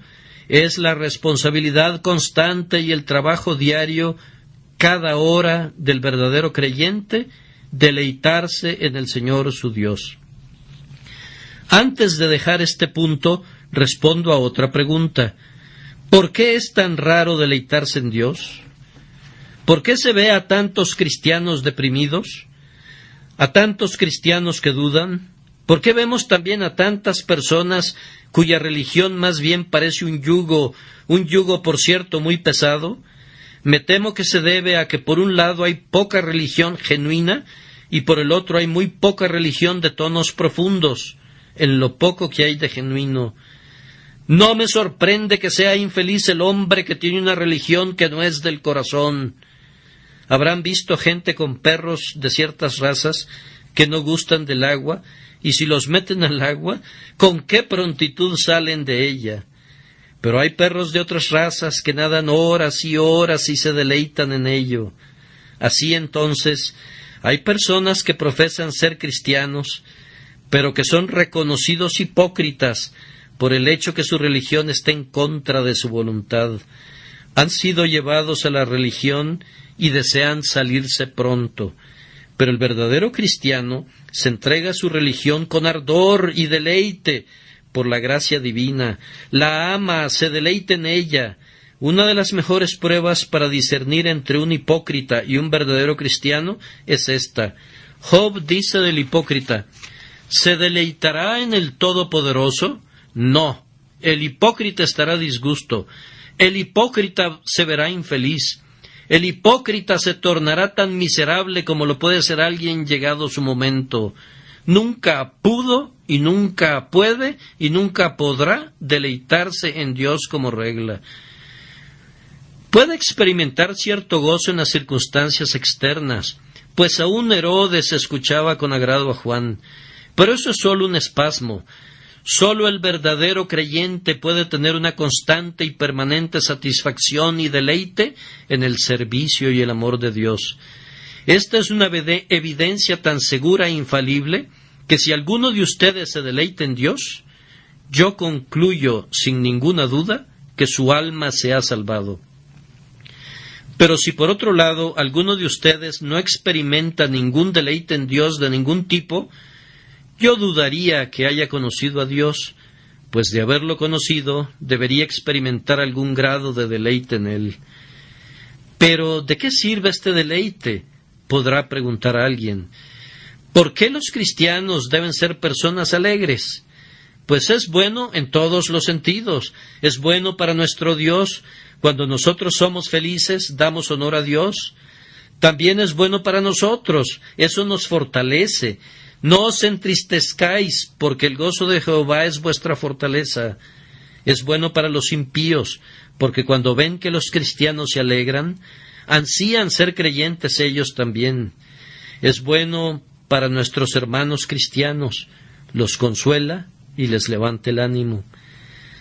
es la responsabilidad constante y el trabajo diario, cada hora del verdadero creyente, deleitarse en el Señor su Dios. Antes de dejar este punto, respondo a otra pregunta. ¿Por qué es tan raro deleitarse en Dios? ¿Por qué se ve a tantos cristianos deprimidos? ¿A tantos cristianos que dudan? ¿Por qué vemos también a tantas personas cuya religión más bien parece un yugo por cierto muy pesado? Me temo que se debe a que por un lado hay poca religión genuina y por el otro hay muy poca religión de tonos profundos, en lo poco que hay de genuino. No me sorprende que sea infeliz el hombre que tiene una religión que no es del corazón. Habrán visto gente con perros de ciertas razas que no gustan del agua, y si los meten al agua, con qué prontitud salen de ella. Pero hay perros de otras razas que nadan horas y horas y se deleitan en ello. Así entonces, hay personas que profesan ser cristianos, pero que son reconocidos hipócritas por el hecho que su religión está en contra de su voluntad. Han sido llevados a la religión y desean salirse pronto. Pero el verdadero cristiano se entrega a su religión con ardor y deleite por la gracia divina. La ama, se deleita en ella. Una de las mejores pruebas para discernir entre un hipócrita y un verdadero cristiano es esta. Job dice del hipócrita, ¿se deleitará en el Todopoderoso? No, el hipócrita estará a disgusto. El hipócrita se verá infeliz. El hipócrita se tornará tan miserable como lo puede ser alguien llegado su momento. Nunca pudo y nunca puede y nunca podrá deleitarse en Dios como regla. Puede experimentar cierto gozo en las circunstancias externas, pues aún Herodes escuchaba con agrado a Juan. Pero eso es solo un espasmo. Solo el verdadero creyente puede tener una constante y permanente satisfacción y deleite en el servicio y el amor de Dios. Esta es una evidencia tan segura e infalible que si alguno de ustedes se deleita en Dios, yo concluyo sin ninguna duda que su alma se ha salvado. Pero si por otro lado alguno de ustedes no experimenta ningún deleite en Dios de ningún tipo, yo dudaría que haya conocido a Dios, pues de haberlo conocido debería experimentar algún grado de deleite en Él. Pero ¿de qué sirve este deleite?, podrá preguntar alguien. ¿Por qué los cristianos deben ser personas alegres? Pues es bueno en todos los sentidos. Es bueno para nuestro Dios. Cuando nosotros somos felices, damos honor a Dios. También es bueno para nosotros. Eso nos fortalece. No os entristezcáis, porque el gozo de Jehová es vuestra fortaleza. Es bueno para los impíos, porque cuando ven que los cristianos se alegran, ansían ser creyentes ellos también. Es bueno para nuestros hermanos cristianos, los consuela y les levanta el ánimo.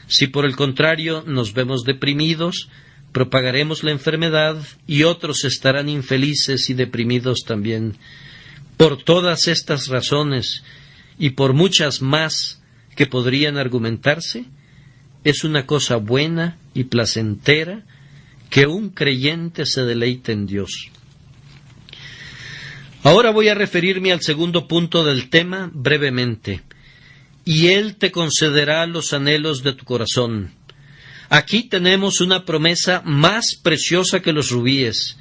Si por el contrario nos vemos deprimidos, propagaremos la enfermedad y otros estarán infelices y deprimidos también. Por todas estas razones y por muchas más que podrían argumentarse, es una cosa buena y placentera que un creyente se deleite en Dios. Ahora voy a referirme al segundo punto del tema brevemente. Y Él te concederá los anhelos de tu corazón. Aquí tenemos una promesa más preciosa que los rubíes.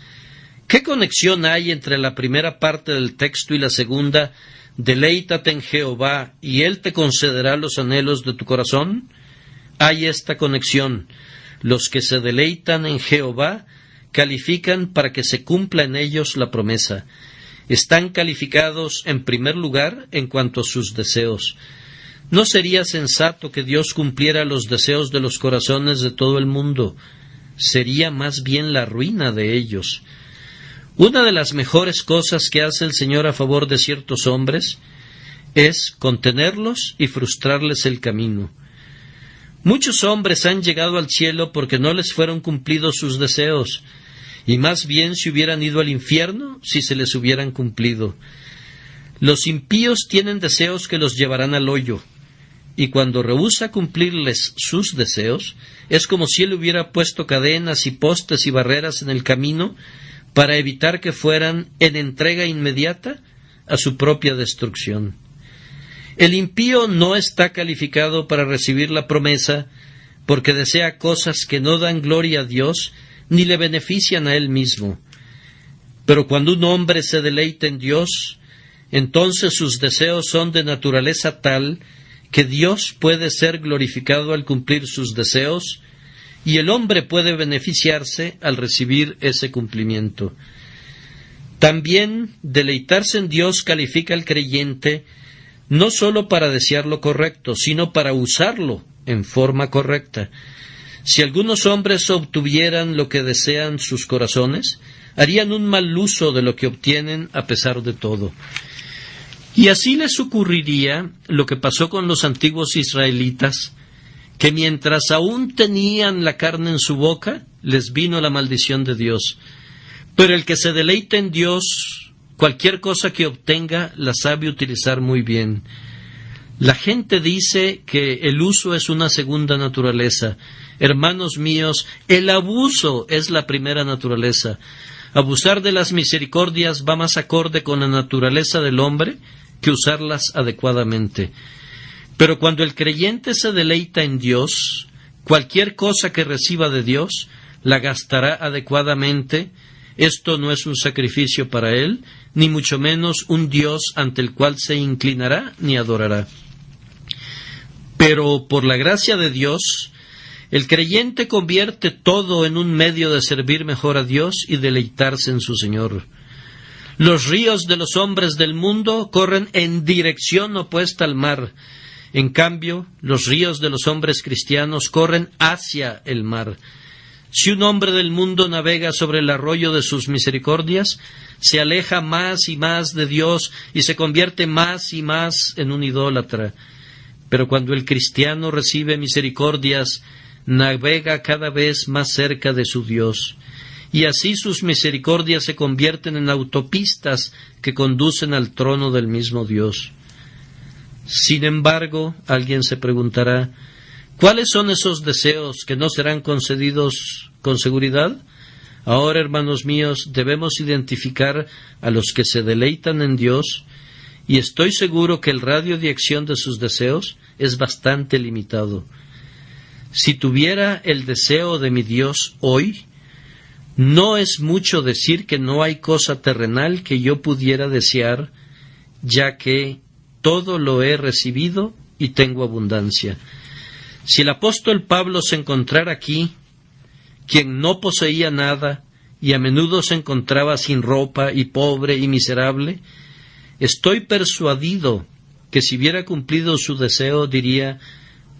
¿Qué conexión hay entre la primera parte del texto y la segunda? Deleítate en Jehová, y Él te concederá los anhelos de tu corazón. Hay esta conexión. Los que se deleitan en Jehová califican para que se cumpla en ellos la promesa. Están calificados en primer lugar en cuanto a sus deseos. ¿No sería sensato que Dios cumpliera los deseos de los corazones de todo el mundo? Sería más bien la ruina de ellos. Una de las mejores cosas que hace el Señor a favor de ciertos hombres es contenerlos y frustrarles el camino. Muchos hombres han llegado al cielo porque no les fueron cumplidos sus deseos, y más bien se hubieran ido al infierno si se les hubieran cumplido. Los impíos tienen deseos que los llevarán al hoyo, y cuando rehúsa cumplirles sus deseos, es como si Él hubiera puesto cadenas y postes y barreras en el camino para evitar que fueran en entrega inmediata a su propia destrucción. El impío no está calificado para recibir la promesa porque desea cosas que no dan gloria a Dios ni le benefician a él mismo. Pero cuando un hombre se deleita en Dios, entonces sus deseos son de naturaleza tal que Dios puede ser glorificado al cumplir sus deseos y el hombre puede beneficiarse al recibir ese cumplimiento. También deleitarse en Dios califica al creyente no sólo para desear lo correcto, sino para usarlo en forma correcta. Si algunos hombres obtuvieran lo que desean sus corazones, harían un mal uso de lo que obtienen a pesar de todo. Y así les ocurriría lo que pasó con los antiguos israelitas, que mientras aún tenían la carne en su boca, les vino la maldición de Dios. Pero el que se deleita en Dios, cualquier cosa que obtenga, la sabe utilizar muy bien. La gente dice que el uso es una segunda naturaleza. Hermanos míos, el abuso es la primera naturaleza. Abusar de las misericordias va más acorde con la naturaleza del hombre que usarlas adecuadamente. Pero cuando el creyente se deleita en Dios, cualquier cosa que reciba de Dios, la gastará adecuadamente. Esto no es un sacrificio para él, ni mucho menos un Dios ante el cual se inclinará ni adorará. Pero por la gracia de Dios, el creyente convierte todo en un medio de servir mejor a Dios y deleitarse en su Señor. Los ríos de los hombres del mundo corren en dirección opuesta al mar. En cambio, los ríos de los hombres cristianos corren hacia el mar. Si un hombre del mundo navega sobre el arroyo de sus misericordias, se aleja más y más de Dios y se convierte más y más en un idólatra. Pero cuando el cristiano recibe misericordias, navega cada vez más cerca de su Dios. Y así sus misericordias se convierten en autopistas que conducen al trono del mismo Dios. Sin embargo, alguien se preguntará, ¿cuáles son esos deseos que no serán concedidos con seguridad? Ahora, hermanos míos, debemos identificar a los que se deleitan en Dios, y estoy seguro que el radio de acción de sus deseos es bastante limitado. Si tuviera el deseo de mi Dios hoy, no es mucho decir que no hay cosa terrenal que yo pudiera desear, ya que todo lo he recibido y tengo abundancia. Si el apóstol Pablo se encontrara aquí, quien no poseía nada y a menudo se encontraba sin ropa y pobre y miserable, estoy persuadido que si hubiera cumplido su deseo diría: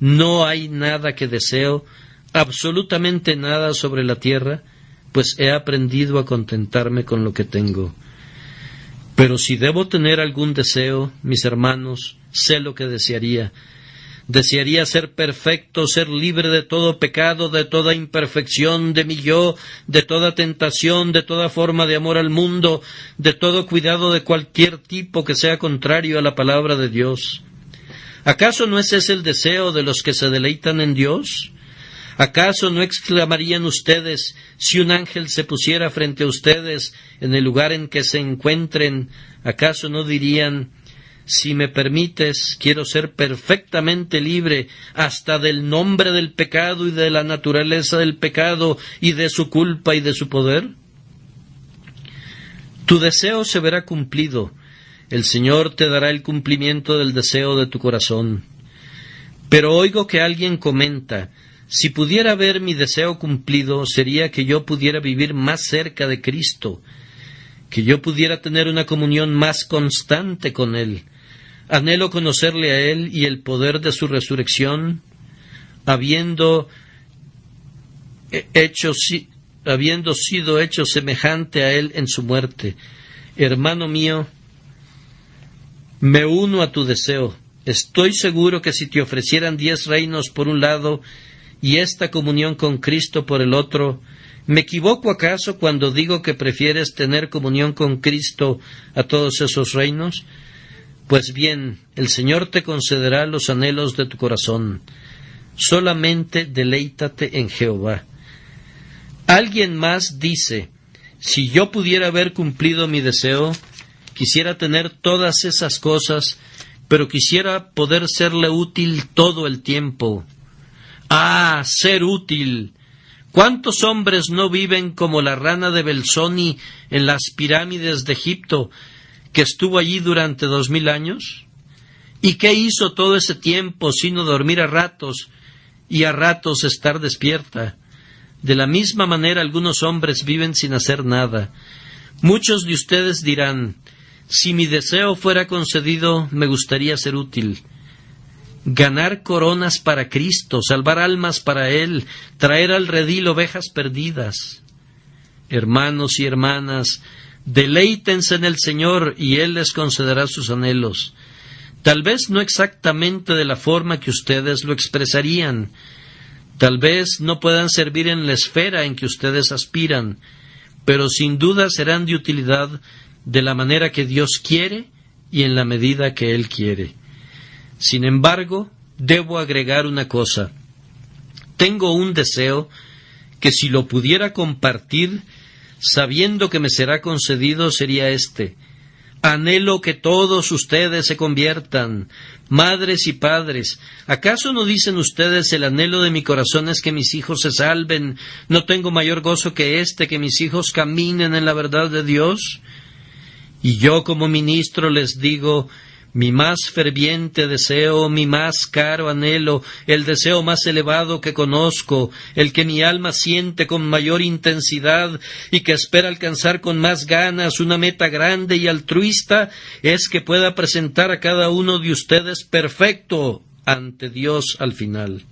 no hay nada que deseo, absolutamente nada sobre la tierra, pues he aprendido a contentarme con lo que tengo. Pero si debo tener algún deseo, mis hermanos, sé lo que desearía. Desearía ser perfecto, ser libre de todo pecado, de toda imperfección, de mi yo, de toda tentación, de toda forma de amor al mundo, de todo cuidado de cualquier tipo que sea contrario a la palabra de Dios. ¿Acaso no es ese el deseo de los que se deleitan en Dios? ¿Acaso no exclamarían ustedes, si un ángel se pusiera frente a ustedes en el lugar en que se encuentren, acaso no dirían: si me permites, quiero ser perfectamente libre hasta del nombre del pecado y de la naturaleza del pecado y de su culpa y de su poder? Tu deseo se verá cumplido. El Señor te dará el cumplimiento del deseo de tu corazón. Pero oigo que alguien comenta: si pudiera ver mi deseo cumplido, sería que yo pudiera vivir más cerca de Cristo, que yo pudiera tener una comunión más constante con Él. Anhelo conocerle a Él y el poder de su resurrección, habiendo sido hecho semejante a Él en su muerte. Hermano mío, me uno a tu deseo. Estoy seguro que si te ofrecieran 10 reinos por un lado y esta comunión con Cristo por el otro, ¿me equivoco acaso cuando digo que prefieres tener comunión con Cristo a todos esos reinos? Pues bien, el Señor te concederá los anhelos de tu corazón. Solamente deleítate en Jehová. Alguien más dice: si yo pudiera haber cumplido mi deseo, quisiera tener todas esas cosas, pero quisiera poder serle útil todo el tiempo. ¡Ah, ser útil! ¿Cuántos hombres no viven como la rana de Belzoni en las pirámides de Egipto, que estuvo allí durante 2000 años? ¿Y qué hizo todo ese tiempo sino dormir a ratos y a ratos estar despierta? De la misma manera algunos hombres viven sin hacer nada. Muchos de ustedes dirán: si mi deseo fuera concedido, me gustaría ser útil. Ganar coronas para Cristo, salvar almas para Él, traer al redil ovejas perdidas. Hermanos y hermanas, deleítense en el Señor y Él les concederá sus anhelos. Tal vez no exactamente de la forma que ustedes lo expresarían. Tal vez no puedan servir en la esfera en que ustedes aspiran, pero sin duda serán de utilidad de la manera que Dios quiere y en la medida que Él quiere. Sin embargo, debo agregar una cosa. Tengo un deseo que, si lo pudiera compartir, sabiendo que me será concedido, sería este: anhelo que todos ustedes se conviertan, madres y padres. ¿Acaso no dicen ustedes: el anhelo de mi corazón es que mis hijos se salven? ¿No tengo mayor gozo que que mis hijos caminen en la verdad de Dios? Y yo, como ministro, les digo: mi más ferviente deseo, mi más caro anhelo, el deseo más elevado que conozco, el que mi alma siente con mayor intensidad y que espera alcanzar con más ganas, una meta grande y altruista, es que pueda presentar a cada uno de ustedes perfecto ante Dios al final.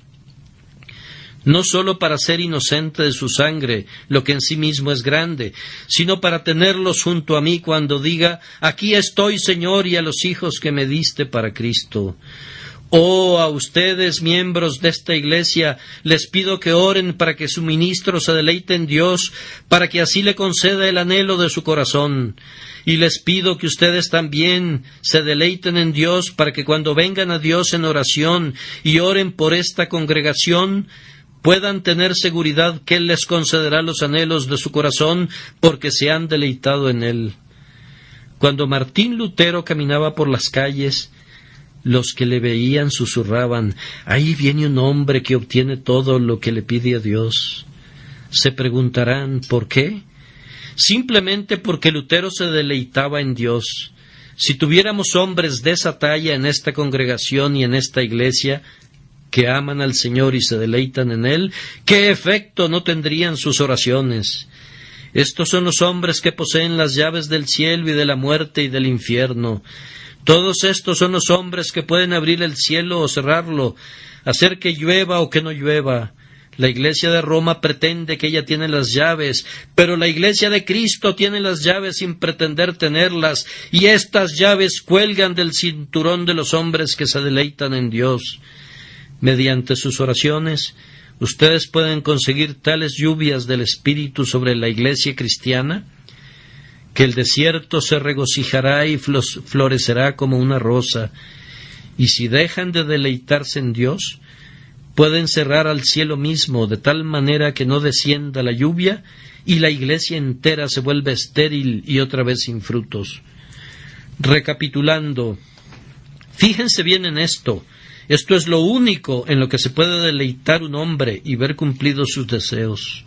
No sólo para ser inocente de su sangre, lo que en sí mismo es grande, sino para tenerlos junto a mí cuando diga: aquí estoy, Señor, y a los hijos que me diste para Cristo. Oh, a ustedes, miembros de esta iglesia, les pido que oren para que su ministro se deleite en Dios, para que así le conceda el anhelo de su corazón. Y les pido que ustedes también se deleiten en Dios, para que cuando vengan a Dios en oración y oren por esta congregación, puedan tener seguridad que Él les concederá los anhelos de su corazón porque se han deleitado en Él. Cuando Martín Lutero caminaba por las calles, los que le veían susurraban: «Ahí viene un hombre que obtiene todo lo que le pide a Dios». Se preguntarán, ¿por qué? Simplemente porque Lutero se deleitaba en Dios. Si tuviéramos hombres de esa talla en esta congregación y en esta iglesia, que aman al Señor y se deleitan en Él, ¿qué efecto no tendrían sus oraciones? Estos son los hombres que poseen las llaves del cielo y de la muerte y del infierno. Todos estos son los hombres que pueden abrir el cielo o cerrarlo, hacer que llueva o que no llueva. La Iglesia de Roma pretende que ella tiene las llaves, pero la Iglesia de Cristo tiene las llaves sin pretender tenerlas, y estas llaves cuelgan del cinturón de los hombres que se deleitan en Dios. Mediante sus oraciones, ustedes pueden conseguir tales lluvias del Espíritu sobre la Iglesia cristiana, que el desierto se regocijará y florecerá como una rosa, y si dejan de deleitarse en Dios, pueden cerrar al cielo mismo de tal manera que no descienda la lluvia y la iglesia entera se vuelve estéril y otra vez sin frutos. Recapitulando, fíjense bien en esto. Esto es lo único en lo que se puede deleitar un hombre y ver cumplidos sus deseos.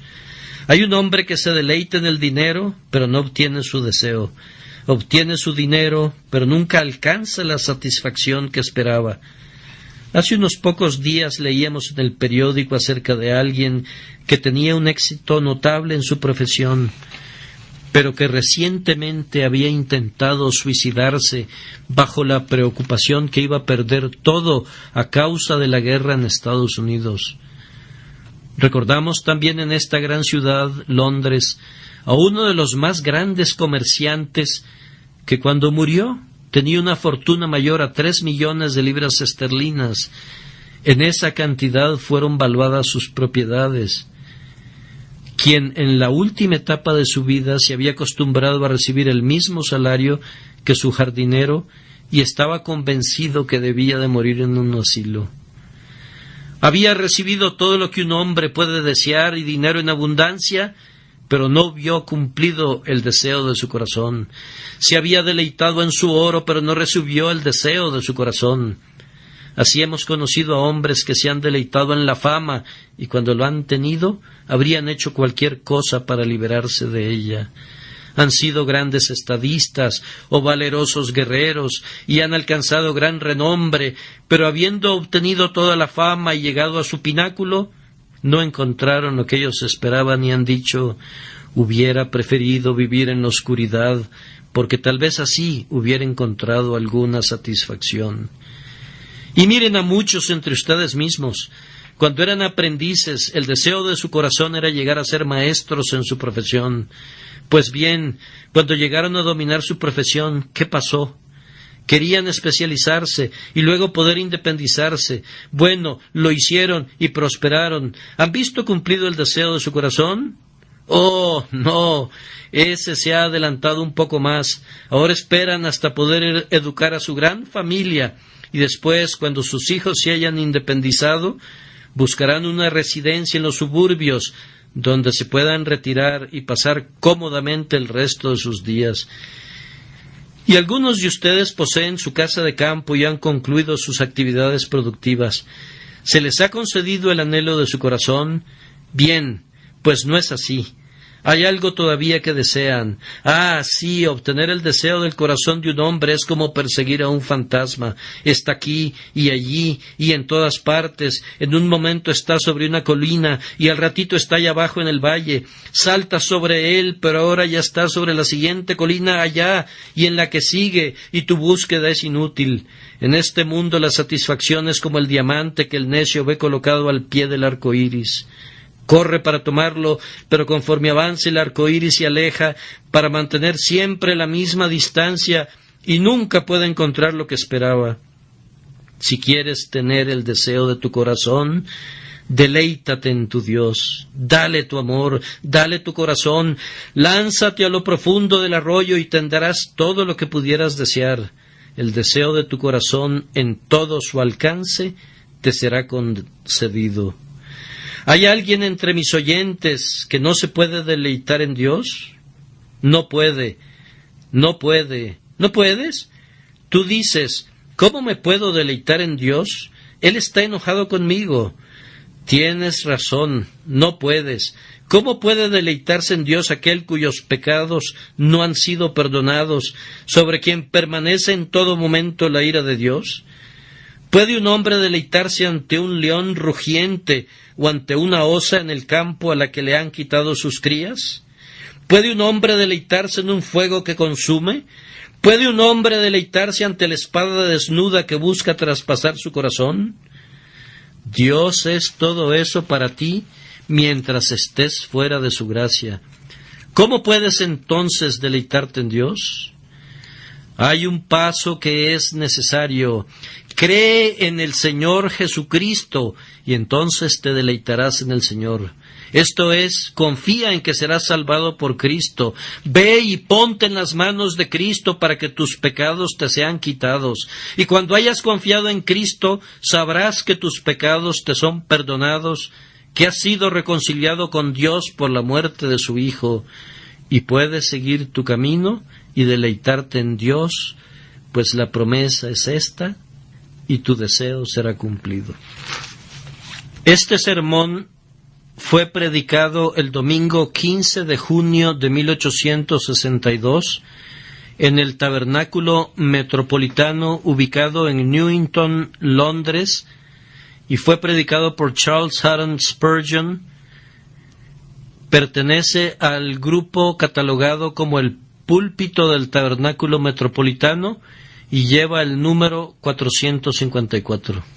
Hay un hombre que se deleita en el dinero, pero no obtiene su deseo. Obtiene su dinero, pero nunca alcanza la satisfacción que esperaba. Hace unos pocos días leíamos en el periódico acerca de alguien que tenía un éxito notable en su profesión, pero que recientemente había intentado suicidarse bajo la preocupación que iba a perder todo a causa de la guerra en Estados Unidos. Recordamos también en esta gran ciudad, Londres, a uno de los más grandes comerciantes que cuando murió tenía una fortuna mayor a 3 millones de libras esterlinas. En esa cantidad fueron valuadas sus propiedades. Quien en la última etapa de su vida se había acostumbrado a recibir el mismo salario que su jardinero y estaba convencido que debía de morir en un asilo. Había recibido todo lo que un hombre puede desear y dinero en abundancia, pero no vio cumplido el deseo de su corazón. Se había deleitado en su oro, pero no recibió el deseo de su corazón. Así hemos conocido a hombres que se han deleitado en la fama, y cuando lo han tenido, habrían hecho cualquier cosa para liberarse de ella. Han sido grandes estadistas o valerosos guerreros, y han alcanzado gran renombre, pero habiendo obtenido toda la fama y llegado a su pináculo, no encontraron lo que ellos esperaban y han dicho: hubiera preferido vivir en la oscuridad, porque tal vez así hubiera encontrado alguna satisfacción. Y miren a muchos entre ustedes mismos. Cuando eran aprendices, el deseo de su corazón era llegar a ser maestros en su profesión. Pues bien, cuando llegaron a dominar su profesión, ¿qué pasó? Querían especializarse y luego poder independizarse. Bueno, lo hicieron y prosperaron. ¿Han visto cumplido el deseo de su corazón? Oh, no, ese se ha adelantado un poco más. Ahora esperan hasta poder educar a su gran familia y después, cuando sus hijos se hayan independizado, buscarán una residencia en los suburbios donde se puedan retirar y pasar cómodamente el resto de sus días. Y algunos de ustedes poseen su casa de campo y han concluido sus actividades productivas. ¿Se les ha concedido el anhelo de su corazón? Bien, pues no es así. Hay algo todavía que desean. Ah, sí, obtener el deseo del corazón de un hombre es como perseguir a un fantasma. Está aquí y allí y en todas partes. En un momento está sobre una colina y al ratito está allá abajo en el valle. Salta sobre él, pero ahora ya está sobre la siguiente colina allá y en la que sigue, y tu búsqueda es inútil. En este mundo la satisfacción es como el diamante que el necio ve colocado al pie del arco iris. Corre para tomarlo, pero conforme avanza el arco iris se aleja para mantener siempre la misma distancia y nunca puede encontrar lo que esperaba. Si quieres tener el deseo de tu corazón, deleítate en tu Dios, dale tu amor, dale tu corazón, lánzate a lo profundo del arroyo y tendrás todo lo que pudieras desear. El deseo de tu corazón en todo su alcance te será concedido. ¿Hay alguien entre mis oyentes que no se puede deleitar en Dios? No puede, no puede. ¿No puedes? Tú dices, ¿cómo me puedo deleitar en Dios? Él está enojado conmigo. Tienes razón, no puedes. ¿Cómo puede deleitarse en Dios aquel cuyos pecados no han sido perdonados, sobre quien permanece en todo momento la ira de Dios? ¿Puede un hombre deleitarse ante un león rugiente o ante una osa en el campo a la que le han quitado sus crías? ¿Puede un hombre deleitarse en un fuego que consume? ¿Puede un hombre deleitarse ante la espada desnuda que busca traspasar su corazón? Dios es todo eso para ti mientras estés fuera de su gracia. ¿Cómo puedes entonces deleitarte en Dios? Hay un paso que es necesario. Cree en el Señor Jesucristo y entonces te deleitarás en el Señor. Esto es, confía en que serás salvado por Cristo. Ve y ponte en las manos de Cristo para que tus pecados te sean quitados. Y cuando hayas confiado en Cristo, sabrás que tus pecados te son perdonados, que has sido reconciliado con Dios por la muerte de su Hijo, y puedes seguir tu camino y deleitarte en Dios, pues la promesa es esta, y tu deseo será cumplido. Este sermón fue predicado el domingo 15 de junio de 1862 en el Tabernáculo Metropolitano ubicado en Newington, Londres, y fue predicado por Charles Haddon Spurgeon. Pertenece al grupo catalogado como el Púlpito del Tabernáculo Metropolitano y lleva el número 454.